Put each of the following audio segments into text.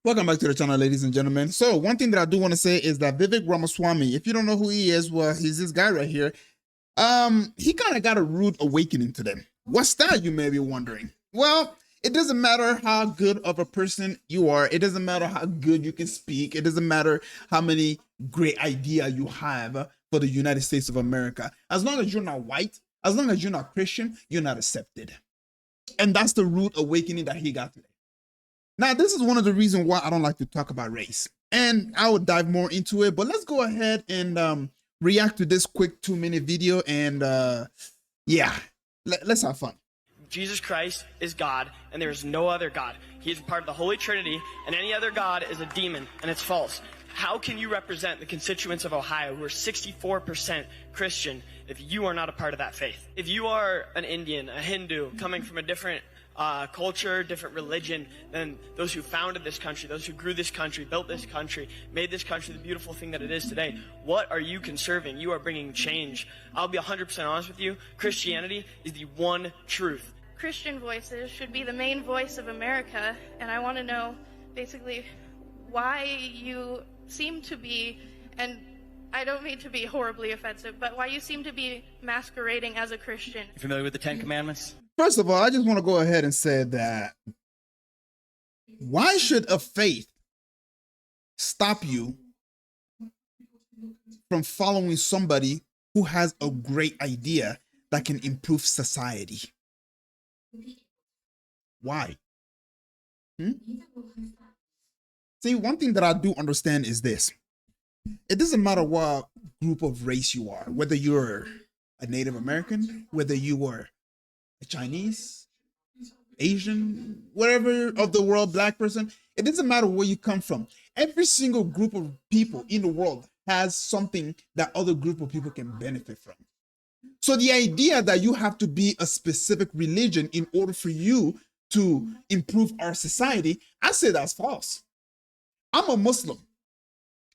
Welcome back to the channel, ladies and gentlemen. So one thing that I do want to say is that Vivek Ramaswamy, if you don't know who he is, well, he's this guy right here. He kind of got a rude awakening today. What's that, you may be wondering? Well, it doesn't matter how good of a person you are. It doesn't matter how good you can speak. It doesn't matter how many great ideas you have for the United States of America. As long as you're not white, as long as you're not Christian, you're not accepted. And that's the rude awakening that he got today. Now, this is one of the reasons why I don't like to talk about race. And I will dive more into it, but let's go ahead and react to this quick 2-minute video. And yeah, let's have fun. Jesus Christ is God, and there is no other God. He is part of the Holy Trinity, and any other God is a demon, and it's false. How can you represent the constituents of Ohio who are 64% Christian if you are not a part of that faith? If you are an Indian, a Hindu, coming from a different culture, different religion than those who founded this country, those who grew this country, built this country, made this country the beautiful thing that it is today, what are you conserving? You are bringing change. I'll be 100% honest with you. Christianity is the one truth. Christian voices should be the main voice of America, and I want to know basically why you seem to be, and I don't mean to be horribly offensive, but why you seem to be masquerading as a Christian. You familiar with the Ten Commandments? First of all, I just want to go ahead and say that why should a faith stop you from following somebody who has a great idea that can improve society? Why? See, one thing that I do understand is this. It doesn't matter what group of race you are, whether you're a Native American, whether you are a Chinese, Asian, whatever of the world, black person, it doesn't matter where you come from. Every single group of people in the world has something that other group of people can benefit from. So the idea that you have to be a specific religion in order for you to improve our society, I say that's false. I'm a Muslim.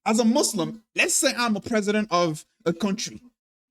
As a Muslim, let's say I'm a president of a country.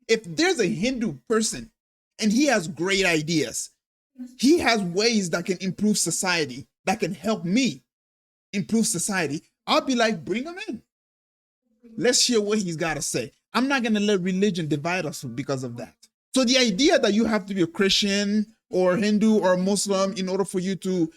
If there's a Hindu person and he has great ideas, he has ways that can improve society, that can help me improve society, I'll be like, bring him in. Let's hear what he's got to say. I'm not going to let religion divide us because of that. So the idea that you have to be a Christian or Hindu or Muslim in order for you to,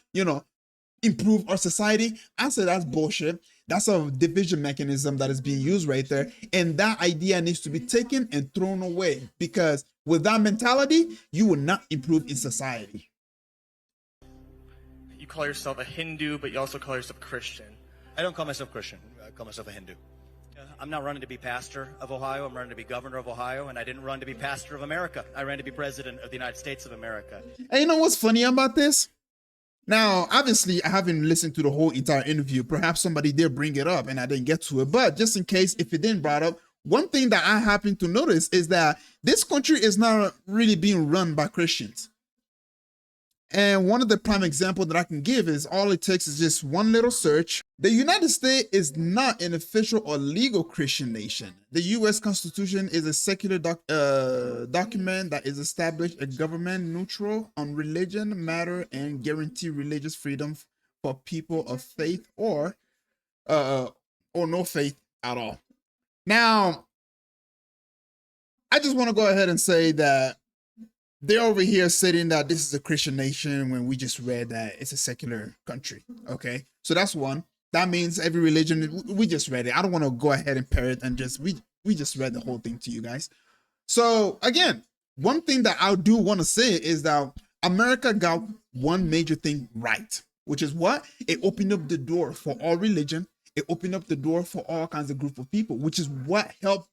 improve our society, I say that's bullshit. That's a division mechanism that is being used right there. And that idea needs to be taken and thrown away, because with that mentality, you will not improve in society. You call yourself a Hindu, but you also call yourself Christian. I don't call myself Christian. I call myself a Hindu. I'm not running to be pastor of Ohio. I'm running to be governor of Ohio, and I didn't run to be pastor of America. I ran to be president of the United States of America. And you know what's funny about this? Now, obviously, I haven't listened to the whole entire interview. Perhaps somebody did bring it up and I didn't get to it. But just in case, if it didn't brought up, one thing that I happen to notice is that this country is not really being run by Christians. And one of the prime examples that I can give is all it takes is just one little search. The United States is not an official or legal Christian nation. The U.S. Constitution is a secular document that is established a government neutral on religion matter and guarantee religious freedom for people of faith or no faith at all. Now, I just want to go ahead and say that they're over here saying that this is a Christian nation when we just read that it's a secular country. Okay, so that's one. That means every religion, we just read it. I don't want to go ahead and parrot and we just read the whole thing to you guys. So again, one thing that I do want to say is that America got one major thing right, which is what? It opened up the door for all religion. It opened up the door for all kinds of group of people, which is what helped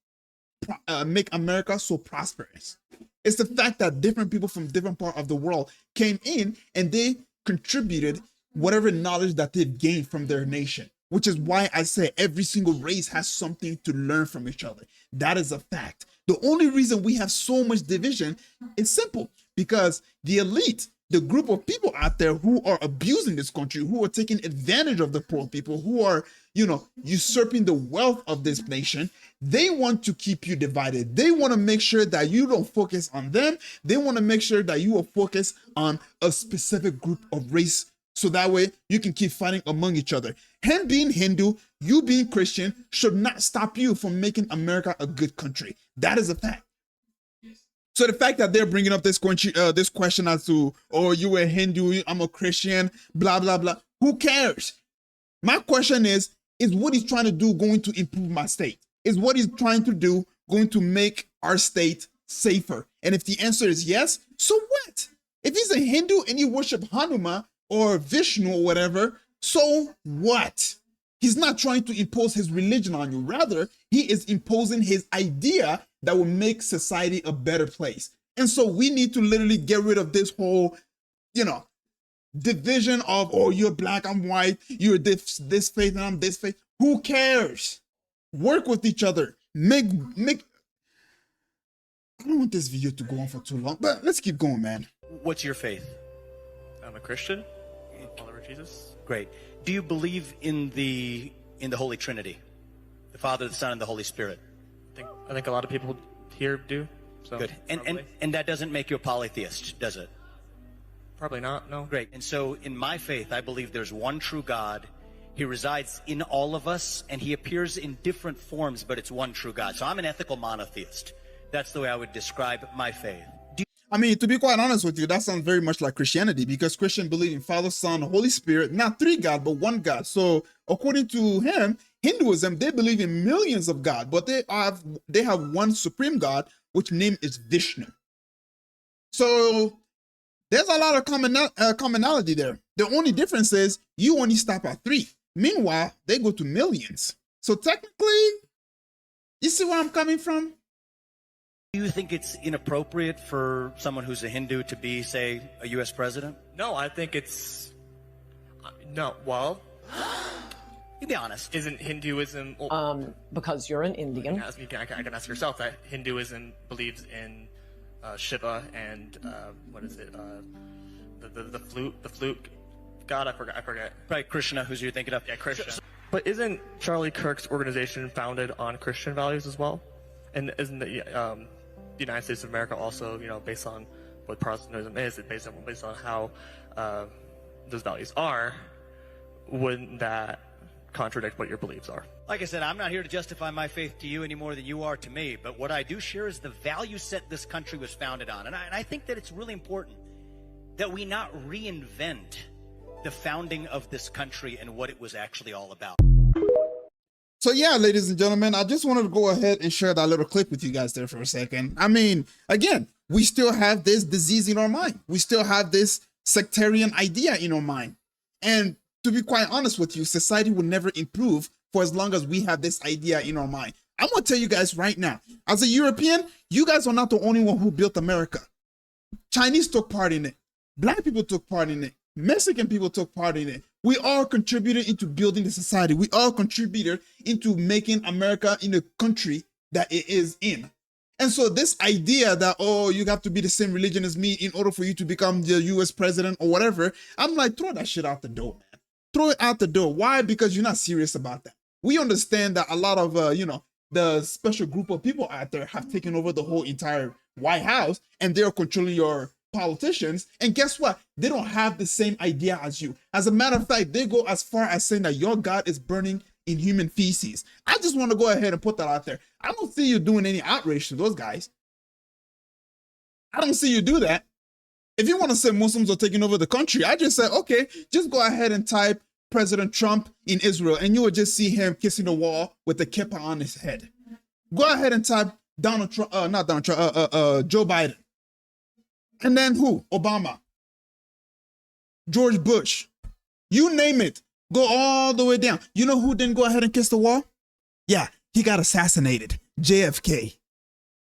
make America so prosperous. It's the fact that different people from different parts of the world came in and they contributed whatever knowledge that they've gained from their nation, which is why I say every single race has something to learn from each other. That is a fact. The only reason we have so much division is simple, because the elite, the group of people out there who are abusing this country, who are taking advantage of the poor people, who are, usurping the wealth of this nation, they want to keep you divided. They want to make sure that you don't focus on them. They want to make sure that you will focus on a specific group of race So that way you can keep fighting among each other. Him being Hindu, you being Christian should not stop you from making America a good country. That is a fact. So the fact that they're bringing up this question as to, oh, you were Hindu, I'm a Christian, blah, blah, blah. Who cares? My question is what he's trying to do going to improve my state? Is what he's trying to do going to make our state safer? And if the answer is yes, so what? If he's a Hindu and you worship Hanuma or Vishnu or whatever, so what? He's not trying to impose his religion on you. Rather, he is imposing his idea that will make society a better place. And so we need to literally get rid of this whole, division of, oh, you're black, I'm white, you're this faith and I'm this faith. Who cares? Work with each other. Make. I don't want this video to go on for too long, but let's keep going, man. What's your faith? I'm a Christian. Follower of Jesus. Great. Do you believe in the Holy Trinity? The Father, the Son, and the Holy Spirit? I think a lot of people here do. So good. And that doesn't make you a polytheist, does it? Probably not, no. Great. And so in my faith, I believe there's one true God. He resides in all of us, and he appears in different forms, but it's one true God. So I'm an ethical monotheist. That's the way I would describe my faith. I mean, to be quite honest with you, that sounds very much like Christianity, because Christians believe in Father, Son, Holy Spirit, not three God, but one God. So according to him, Hinduism, they believe in millions of God, but they have one supreme God, which name is Vishnu. So there's a lot of commonality there. The only difference is you only stop at 3. Meanwhile, they go to millions. So technically, you see where I'm coming from? Do you think it's inappropriate for someone who's a Hindu to be, say, a U.S. president? No, I think it's... No, well... You be honest. Isn't Hinduism... Because you're an Indian. I can ask yourself that Hinduism believes in Shiva and what is it? The flute god. I forget. Right, Krishna, who's you're thinking of? Yeah, Krishna. But isn't Charlie Kirk's organization founded on Christian values as well? And isn't the United States of America also, based on what Protestantism is, based on how those values are? Wouldn't that contradict what your beliefs are? Like I said, I'm not here to justify my faith to you any more than you are to me, but what I do share is the value set this country was founded on. And I think that it's really important that we not reinvent the founding of this country and what it was actually all about. So yeah, ladies and gentlemen, I just wanted to go ahead and share that little clip with you guys there for a second. I mean, again, we still have this disease in our mind. We still have this sectarian idea in our mind. And to be quite honest with you, society will never improve for as long as we have this idea in our mind. I'm going to tell you guys right now, as a European, you guys are not the only one who built America. Chinese took part in it. Black people took part in it. Mexican people took part in it. We all contributed into building the society. We all contributed into making America in the country that it is in. And so this idea that, oh, you have to be the same religion as me in order for you to become the US president or whatever, I'm like, throw that shit out the door, man. Throw it out the door. Why? Because you're not serious about that. We understand that a lot of, the special group of people out there have taken over the whole entire White House, and they're controlling your politicians. And guess what? They don't have the same idea as you. As a matter of fact, they go as far as saying that your God is burning in human feces. I just want to go ahead and put that out there. I don't see you doing any outrage to those guys. I don't see you do that. If you want to say Muslims are taking over the country, I just say, okay, just go ahead and type President Trump in Israel, and you will just see him kissing the wall with the kippah on his head. Go ahead and type Joe Biden. And then who? Obama. George Bush. You name it. Go all the way down. You know who didn't go ahead and kiss the wall? Yeah, he got assassinated. JFK.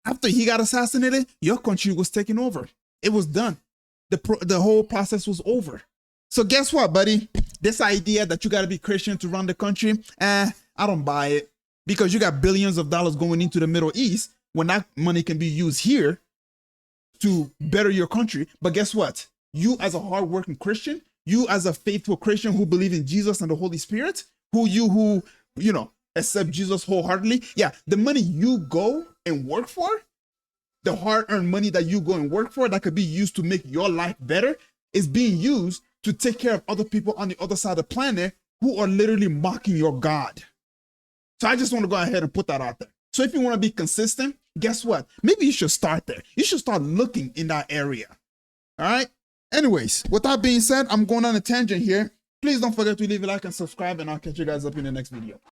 After he got assassinated, your country was taken over. It was done. The whole process was over. So guess what, buddy? This idea that you got to be Christian to run the country, I don't buy it. Because you got billions of dollars going into the Middle East when that money can be used here to better your country. But guess what? You as a hardworking Christian, you as a faithful Christian who believe in Jesus and the Holy Spirit, who accept Jesus wholeheartedly, yeah, the money you go and work for, the hard-earned money that you go and work for that could be used to make your life better is being used to take care of other people on the other side of the planet who are literally mocking your God. So I just want to go ahead and put that out there. So if you want to be consistent, guess what? Maybe you should start there. You should start looking in that area. All right? Anyways, with that being said, I'm going on a tangent here. Please don't forget to leave a like and subscribe, and I'll catch you guys up in the next video.